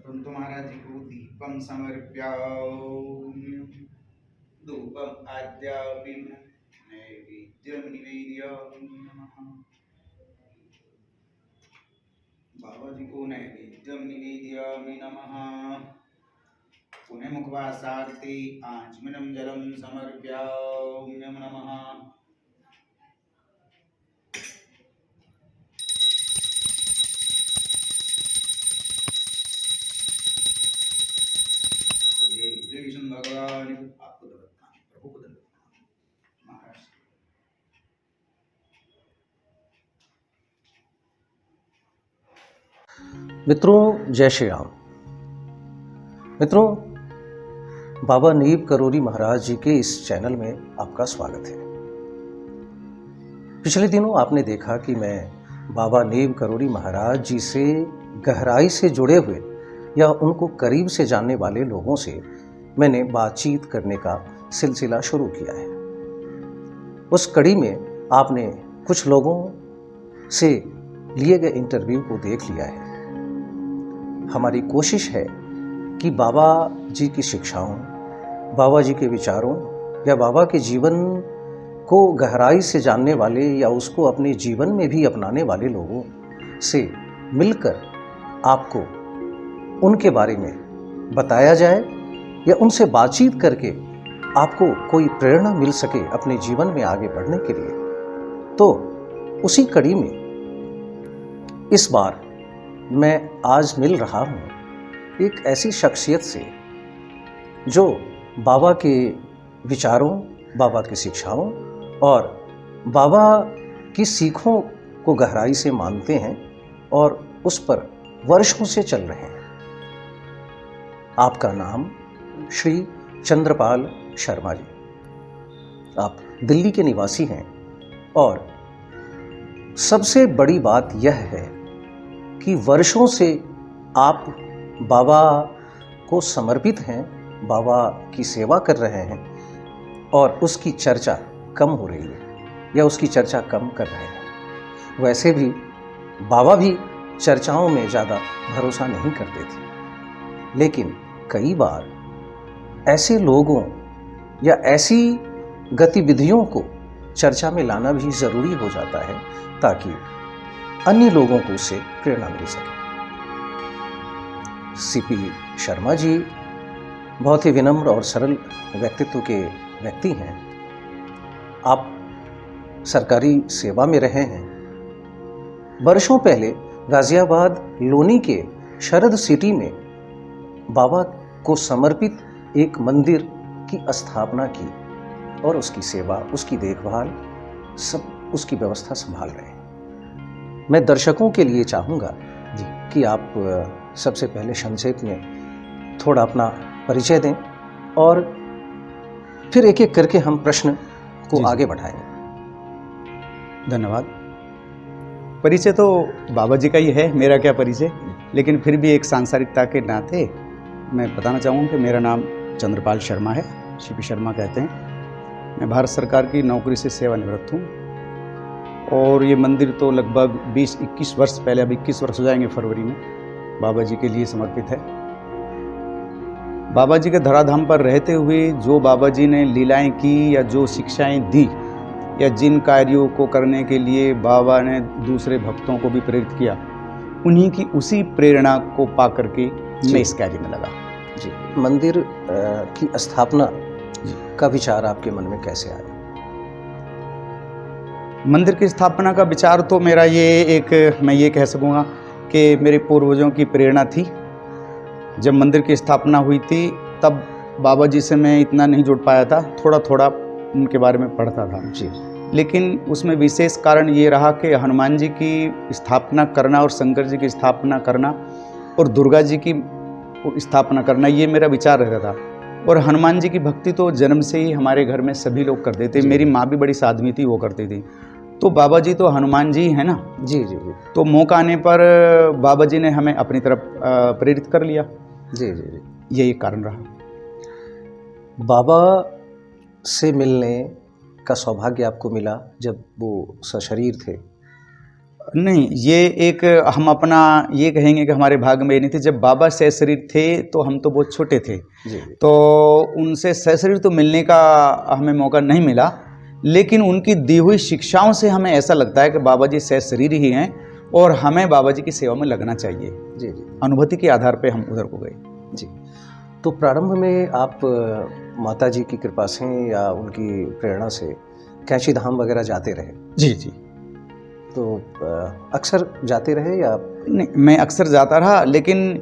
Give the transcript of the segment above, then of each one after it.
परंतु महाराज जी को दीपम समर्प्यामि धूपम आद्यामि नैवेद्यम निवेदयामि नमः। बाबा जी को नैवेद्यम निवेदयामि नमः। पुनः मुखवासार्थे आचमनम जलम समर्प्यामि नमः। विष्णु भगवान आपको दत्ता प्रभु को दत्ता महाराज। मित्रों, जय श्री राम। मित्रों, बाबा नीब करोरी महाराज जी के इस चैनल में आपका स्वागत है। पिछले दिनों आपने देखा कि मैं बाबा नीब करोरी महाराज जी से गहराई से जुड़े हुए या उनको करीब से जानने वाले लोगों से मैंने बातचीत करने का सिलसिला शुरू किया है। उस कड़ी में आपने कुछ लोगों से लिए गए इंटरव्यू को देख लिया है। हमारी कोशिश है कि बाबा जी की शिक्षाओं, बाबा जी के विचारों या बाबा के जीवन को गहराई से जानने वाले या उसको अपने जीवन में भी अपनाने वाले लोगों से मिलकर आपको उनके बारे में बताया जाए या उनसे बातचीत करके आपको कोई प्रेरणा मिल सके अपने जीवन में आगे बढ़ने के लिए। तो उसी कड़ी में इस बार मैं आज मिल रहा हूँ एक ऐसी शख्सियत से जो बाबा के विचारों, बाबा की शिक्षाओं और बाबा की सीखों को गहराई से मानते हैं और उस पर वर्षों से चल रहे हैं। आपका नाम श्री चंद्रपाल शर्मा जी। आप दिल्ली के निवासी हैं और सबसे बड़ी बात यह है कि वर्षों से आप बाबा को समर्पित हैं, बाबा की सेवा कर रहे हैं और उसकी चर्चा कम हो रही है या उसकी चर्चा कम कर रहे हैं। वैसे भी बाबा भी चर्चाओं में ज़्यादा भरोसा नहीं करते थे, लेकिन कई बार ऐसे लोगों या ऐसी गतिविधियों को चर्चा में लाना भी ज़रूरी हो जाता है ताकि अन्य लोगों को उससे प्रेरणा मिल सके। सीपी शर्मा जी बहुत ही विनम्र और सरल व्यक्तित्व के व्यक्ति हैं। आप सरकारी सेवा में रहे हैं। वर्षों पहले गाजियाबाद लोनी के शरद सिटी में बाबा को समर्पित एक मंदिर की स्थापना की और उसकी सेवा, उसकी देखभाल, सब उसकी व्यवस्था संभाल रहे हैं। मैं दर्शकों के लिए चाहूँगा जी कि आप सबसे पहले संक्षेप में थोड़ा अपना परिचय दें और फिर एक एक करके हम प्रश्न को आगे बढ़ाएंगे। धन्यवाद। परिचय तो बाबा जी का ही है, मेरा क्या परिचय, लेकिन फिर भी एक सांसारिकता के नाते मैं बताना चाहूँगा कि मेरा नाम चंद्रपाल शर्मा है, सीपी शर्मा कहते हैं। मैं भारत सरकार की नौकरी से सेवानिवृत्त हूँ और ये मंदिर तो लगभग 20-21 वर्ष पहले, अब 21 वर्ष हो जाएंगे फरवरी में, बाबा जी के लिए समर्पित है। बाबा जी के धराधाम पर रहते हुए जो बाबा जी ने लीलाएं की या जो शिक्षाएं दी या जिन कार्यों को करने के लिए बाबा ने दूसरे भक्तों को भी प्रेरित किया, उन्हीं की उसी प्रेरणा को पा करके मैं इस कार्य में लगा। जी, मंदिर की स्थापना का विचार आपके मन में कैसे आया? मंदिर की स्थापना का विचार तो मेरा मैं ये कह सकूँगा कि मेरे पूर्वजों की प्रेरणा थी। जब मंदिर की स्थापना हुई थी तब बाबा जी से मैं इतना नहीं जुड़ पाया था, थोड़ा थोड़ा उनके बारे में पढ़ता था जी, लेकिन उसमें विशेष कारण ये रहा कि हनुमान जी की स्थापना करना और शंकर जी की स्थापना करना और दुर्गा जी की स्थापना करना, ये मेरा विचार रहता था। और हनुमान जी की भक्ति तो जन्म से ही हमारे घर में सभी लोग करते थे। मेरी माँ भी बड़ी साध्वी थी, वो करती थी। तो बाबा जी तो हनुमान जी है ना। जी जी जी। तो मौका आने पर बाबा जी ने हमें अपनी तरफ प्रेरित कर लिया। जी जी जी, यही कारण रहा। बाबा से मिलने का सौभाग्य आपको मिला जब वो सशरीर थे। नहीं, ये एक हम अपना ये कहेंगे कि हमारे भाग में ये नहीं थे। जब बाबा सशरीर थे तो हम तो बहुत छोटे थे, जी तो उनसे सशरीर तो मिलने का हमें मौका नहीं मिला, लेकिन उनकी दी हुई शिक्षाओं से हमें ऐसा लगता है कि बाबा जी सशरीर ही हैं और हमें बाबा जी की सेवा में लगना चाहिए। जी जी अनुभूति के आधार पे हम उधर को गए। जी। तो प्रारंभ में आप माता जी की कृपा से या उनकी प्रेरणा से कैंची धाम वगैरह जाते रहे? जी जी। तो अक्सर जाते रहे या? नहीं, मैं अक्सर जाता रहा, लेकिन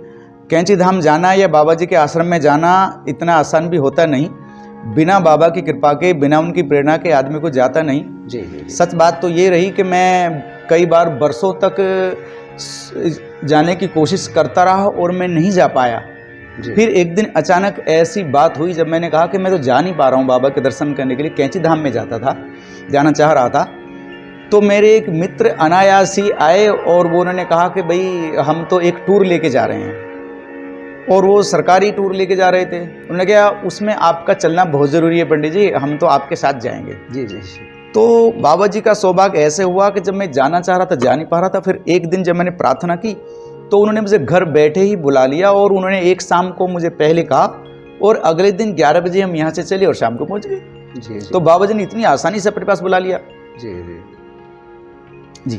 कैंची धाम जाना या बाबा जी के आश्रम में जाना इतना आसान भी होता नहीं। बिना बाबा की कृपा के, बिना उनकी प्रेरणा के आदमी को जाता नहीं। जी जी। सच बात तो ये रही कि मैं कई बार बरसों तक जाने की कोशिश करता रहा और मैं नहीं जा पाया। फिर एक दिन अचानक ऐसी बात हुई जब मैंने कहा कि मैं तो जा नहीं पा रहा हूँ बाबा के दर्शन करने के लिए। कैंची धाम में जाना चाह रहा था, तो मेरे एक मित्र अनायास ही आए और वो उन्होंने कहा कि भाई हम तो एक टूर लेके जा रहे हैं, और वो सरकारी टूर लेके जा रहे थे। उन्होंने कहा उसमें आपका चलना बहुत ज़रूरी है पंडित जी, हम तो आपके साथ जाएंगे। जी जी। तो बाबा जी का सौभाग्य ऐसे हुआ कि जब मैं जाना चाह रहा था जा नहीं पा रहा था। फिर एक दिन जब मैंने प्रार्थना की तो उन्होंने मुझे घर बैठे ही बुला लिया और उन्होंने एक शाम को मुझे पहले कहा, और अगले दिन 11 बजे हम यहाँ से चले और शाम को पहुँच गए। जी जी। तो बाबा जी ने इतनी आसानी से अपने पास बुला लिया। जी जी जी।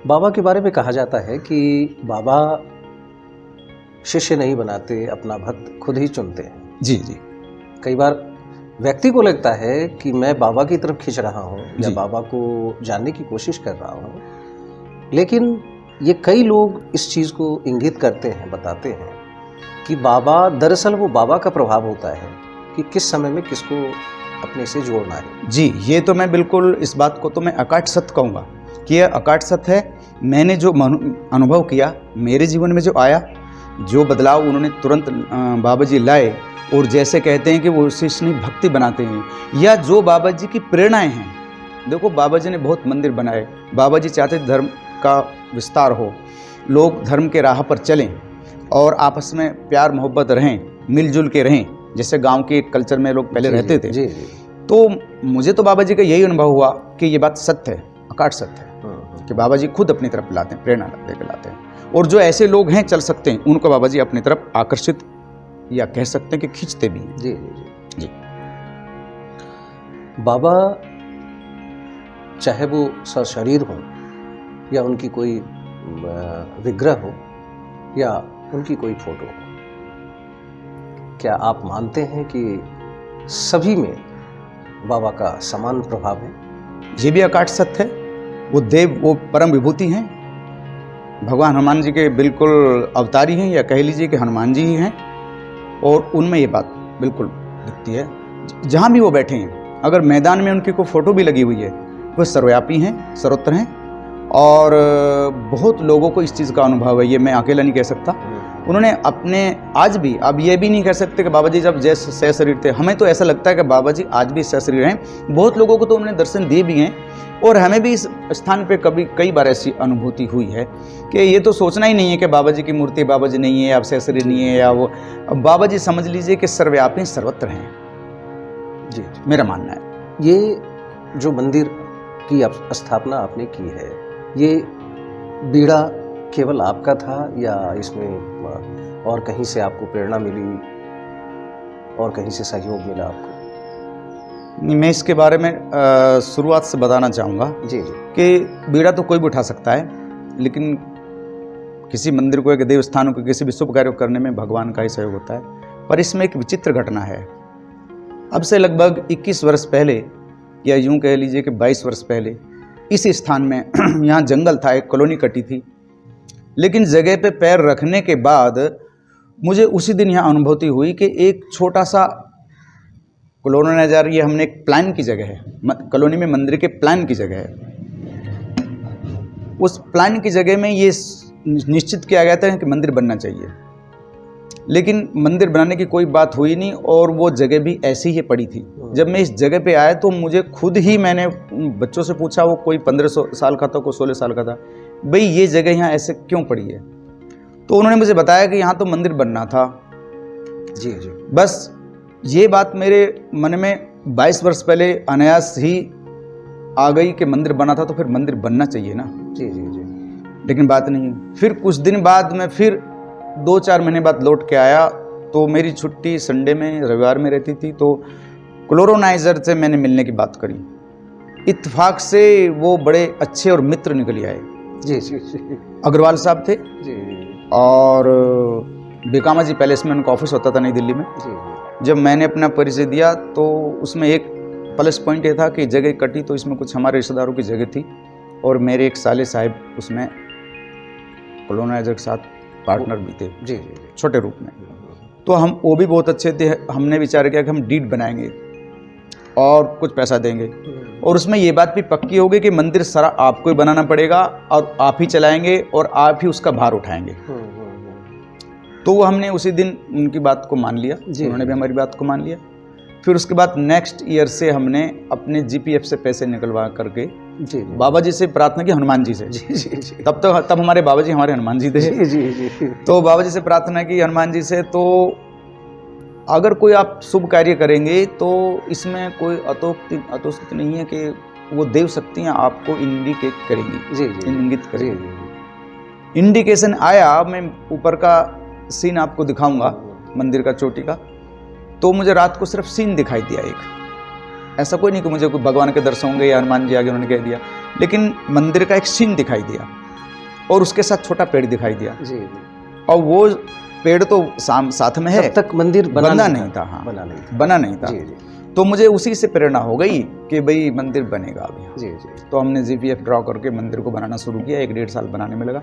बाबा के बारे में कहा जाता है कि बाबा शिष्य नहीं बनाते, अपना भक्त खुद ही चुनते हैं। जी जी। कई बार व्यक्ति को लगता है कि मैं बाबा की तरफ खिंच रहा हूँ या जी। बाबा को जानने की कोशिश कर रहा हूँ, लेकिन ये कई लोग इस चीज़ को इंगित करते हैं, बताते हैं कि बाबा, दरअसल वो बाबा का प्रभाव होता है कि किस समय में किसको अपने से जोड़ना है। जी, ये तो मैं बिल्कुल, इस बात को तो मैं अकाट सत्य कहूँगा कि यह अकाट सत्य है। मैंने जो अनुभव किया, मेरे जीवन में जो आया, जो बदलाव उन्होंने तुरंत बाबा जी लाए, और जैसे कहते हैं कि वो शिष्य नहीं भक्ति बनाते हैं, या जो बाबा जी की प्रेरणाएं हैं। देखो, बाबा जी ने बहुत मंदिर बनाए, बाबा जी चाहते धर्म का विस्तार हो, लोग धर्म के राह पर चलें और आपस में प्यार मोहब्बत रहें, मिलजुल के रहें, जैसे गांव के कल्चर में लोग पहले रहते थे। जी जी। तो मुझे तो बाबा जी का यही अनुभव हुआ कि ये बात सत्य है, अकाट सत्य है, कि बाबा जी खुद अपनी तरफ लाते हैं, प्रेरणा लेकर लाते हैं, और जो ऐसे लोग हैं चल सकते हैं, उनको बाबा जी अपनी तरफ आकर्षित या कह सकते हैं कि खींचते भी हैं। जी जी जी। बाबा चाहे वो सशरीर हो या उनकी कोई विग्रह हो या उनकी कोई फोटो हो, क्या आप मानते हैं कि सभी में बाबा का समान प्रभाव है? ये भी अकाट सत्य है। वो देव, वो परम विभूति हैं, भगवान हनुमान जी के बिल्कुल अवतारी हैं, या कह लीजिए कि हनुमान जी ही हैं, और उनमें ये बात बिल्कुल दिखती है। जहाँ भी वो बैठे हैं, अगर मैदान में उनकी कोई फोटो भी लगी हुई है, वो सर्वव्यापी हैं, सर्वत्र हैं, और बहुत लोगों को इस चीज़ का अनुभव है, ये मैं अकेला नहीं कह सकता। उन्होंने अपने, आज भी, अब ये भी नहीं कह सकते कि बाबा जी जब जैसे सशरीर थे, हमें तो ऐसा लगता है कि बाबा जी आज भी सशरीर हैं। बहुत लोगों को तो उन्होंने दर्शन दिए भी हैं, और हमें भी इस स्थान पे कई बार ऐसी अनुभूति हुई है कि ये तो सोचना ही नहीं है कि बाबा जी की मूर्ति बाबा जी नहीं है, या सशरीर नहीं है, या वो बाबा जी समझ लीजिए कि सर्वव्यापी सर्वत्र हैं। जी, मेरा मानना है। ये जो मंदिर की स्थापना आपने की है, ये बीड़ा केवल आपका था या इसमें और कहीं से आपको प्रेरणा मिली और कहीं से सहयोग मिला आपको? मैं इसके बारे में शुरुआत से बताना चाहूँगा जी जी। कि बीड़ा तो कोई भी उठा सकता है, लेकिन किसी मंदिर को, एक देव स्थान को, किसी भी शुभ कार्य करने में भगवान का ही सहयोग होता है। पर इसमें एक विचित्र घटना है। अब से लगभग 21 वर्ष पहले, या यूँ कह लीजिए कि 22 वर्ष पहले, इस स्थान में यहाँ जंगल था, एक कॉलोनी कटी थी, लेकिन जगह पे पैर रखने के बाद मुझे उसी दिन यहाँ अनुभूति हुई कि एक छोटा सा कॉलोनी नज़र, ये हमने एक प्लान की जगह है, कॉलोनी में मंदिर के प्लान की जगह है। उस प्लान की जगह में ये निश्चित किया गया था कि मंदिर बनना चाहिए, लेकिन मंदिर बनाने की कोई बात हुई नहीं, और वो जगह भी ऐसी ही पड़ी थी। जब मैं इस जगह पे आया तो मुझे खुद ही, मैंने बच्चों से पूछा, वो कोई 15 साल का था, कोई 16 साल का था, भाई ये जगह यहाँ ऐसे क्यों पड़ी है? तो उन्होंने मुझे बताया कि यहाँ तो मंदिर बनना था। जी जी। बस ये बात मेरे मन में 22 वर्ष पहले अनायास ही आ गई कि मंदिर बना था तो फिर मंदिर बनना चाहिए ना। जी जी जी। लेकिन बात नहीं हुई। फिर कुछ दिन बाद मैं फिर 2-4 महीने बाद लौट के आया, तो मेरी छुट्टी संडे में, रविवार में रहती थी, तो क्लोरोनाइजर से मैंने मिलने की बात करी। इत्तेफाक से वो बड़े अच्छे और मित्र निकल आए। जी जी जी अग्रवाल साहब थे, जी और बेकामा जी पैलेस में उनका ऑफिस होता था नई दिल्ली में। जी जब मैंने अपना परिचय दिया तो उसमें एक प्लस पॉइंट ये था कि जगह कटी, तो इसमें कुछ हमारे रिश्तेदारों की जगह थी, और मेरे एक साले साहब उसमें कॉलोनाइजर के साथ पार्टनर भी थे, जी जी छोटे रूप में। तो हम वो भी बहुत अच्छे थे। हमने विचार किया कि हम डीड बनाएंगे और कुछ पैसा देंगे, और उसमें ये बात भी पक्की हो गई कि मंदिर सारा आपको ही बनाना पड़ेगा और आप ही चलाएंगे और आप ही उसका भार उठाएंगे। तो वो हमने उसी दिन उनकी बात को मान लिया, उन्होंने भी हमारी बात को मान लिया। फिर उसके बाद नेक्स्ट ईयर से हमने अपने जीपीएफ से पैसे निकलवा करके जी बाबा जी से प्रार्थना की, हनुमान जी से। जी जी तब हमारे बाबा जी हमारे हनुमान जी थे। जी जी जी तो बाबा जी से प्रार्थना की, हनुमान जी से, तो अगर कोई आप शुभ कार्य करेंगे तो इसमें कोई अतोक्ति नहीं है कि वो देव शक्तियाँ आपको इंडिकेट करेंगी, जी जी इंगित जी करेंगी। इंडिकेशन आया, मैं ऊपर का सीन आपको दिखाऊंगा मंदिर का, चोटी का। तो मुझे रात को सिर्फ सीन दिखाई दिया एक, ऐसा कोई नहीं कि मुझे कोई भगवान के दर्शन होंगे या हनुमान जी आगे उन्होंने कह दिया, लेकिन मंदिर का एक सीन दिखाई दिया और उसके साथ छोटा पेड़ दिखाई दिया। जी और वो पेड़ तो साथ में है, तब तक मंदिर बना नहीं था। हाँ, बना नहीं था। जी जी तो मुझे उसी से प्रेरणा हो गई कि भाई मंदिर बनेगा अभी। जी जी तो हमने जीपीएफ ड्रॉ करके मंदिर को बनाना शुरू किया। 1-1.5 साल बनाने में लगा,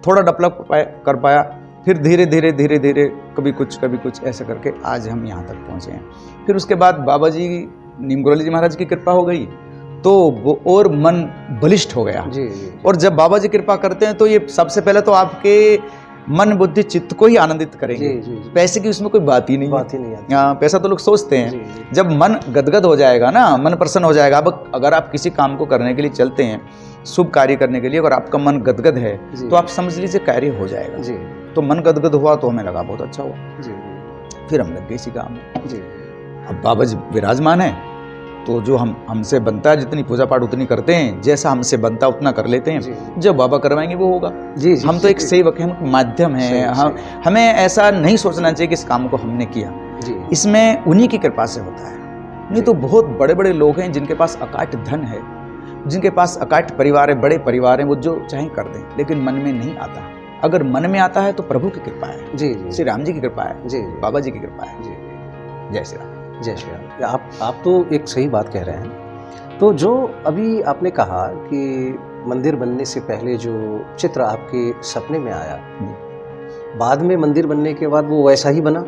थोड़ा डेवलप कर पाया। फिर धीरे धीरे कभी कुछ ऐसा करके आज हम यहाँ तक पहुँचे हैं। फिर उसके बाद बाबा जी नीम गरोली जी महाराज की कृपा हो गई, तो वो और मन बलिष्ठ हो गया। जी जी और जब बाबा जी कृपा करते हैं तो ये सबसे पहले तो आपके मन बुद्धि चित्त को ही आनंदित करेंगे। जी जी पैसे की उसमें कोई बात ही नहीं बात ही नहीं आती। है। पैसा तो लोग सोचते जी, हैं। जी। जब मन गदगद हो जाएगा ना, मन प्रसन्न हो जाएगा। अब अगर आप किसी काम को करने के लिए चलते हैं, शुभ कार्य करने के लिए, अगर आपका मन गदगद है जी। तो आप समझ लीजिए कार्य हो जाएगा। जी तो मन गदगद हुआ तो हमें लगा बहुत अच्छा हुआ। जी फिर हम लग गए इसी काम में। जी अब बाबा जी विराजमान है, तो जो हमसे बनता है, जितनी पूजा पाठ उतनी करते हैं, जैसा हमसे बनता है उतना कर लेते जी। हैं। जब बाबा करवाएंगे वो होगा। जी जी हम तो एक सेवक हैं, हम माध्यम हैं। हमें ऐसा नहीं सोचना चाहिए कि इस काम को हमने किया, जी इसमें उन्हीं की कृपा से होता है। नहीं तो बहुत बड़े बड़े लोग हैं जिनके पास अकाट धन है, जिनके पास अकाट परिवार है, बड़े परिवार हैं, वो जो चाहे कर दें, लेकिन मन में नहीं आता। अगर मन में आता है तो प्रभु की कृपा है, जी जी श्री राम जी की कृपा है, जी बाबा जी की कृपा है। जी जय श्री राम। जय श्री राम। आप तो एक सही बात कह रहे हैं। तो जो अभी आपने कहा कि मंदिर बनने से पहले जो चित्र आपके सपने में आया, बाद में मंदिर बनने के बाद वो वैसा ही बना?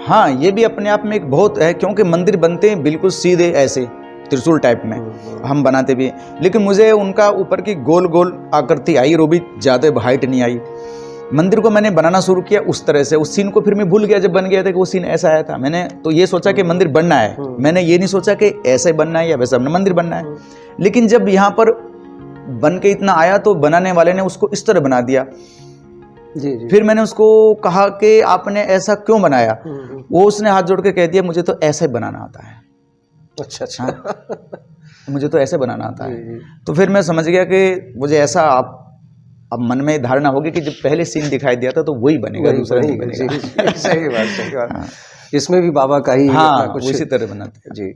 हाँ, ये भी अपने आप में एक बहुत है, क्योंकि मंदिर बनते हैं बिल्कुल सीधे ऐसे त्रिशूल टाइप में हम बनाते भी हैं, लेकिन मुझे उनका ऊपर की गोल गोल आकृति आई, और वो भी ज़्यादा हाइट नहीं आई। मंदिर को मैंने बनाना शुरू किया उस तरह से। उस सीन को फिर मैं भूल गया जब बन गया था कि वो सीन ऐसा आया था। मैंने तो ये सोचा कि मंदिर बनना है, मैंने ये नहीं सोचा कि ऐसे बनना है या वैसा मंदिर बनना है। लेकिन जब यहाँ पर बन के इतना आया तो बनाने वाले ने उसको इस तरह बना दिया। जी जी फिर मैंने उसको कहा कि आपने ऐसा क्यों बनाया? वो उसने हाथ जोड़ के कह दिया, मुझे तो ऐसे बनाना आता है। अच्छा अच्छा मुझे तो ऐसे बनाना आता जी, है। जी। तो फिर मैं समझ गया कि मुझे ऐसा अब मन में धारणा होगी कि जब पहले सीन दिखाई दिया था तो वही बनेगा, दूसरा नहीं बनेगा। सही बात सही बात। इसमें भी बाबा का ही अपना हाँ, कुछ उसी तरह बनाते हैं। जी।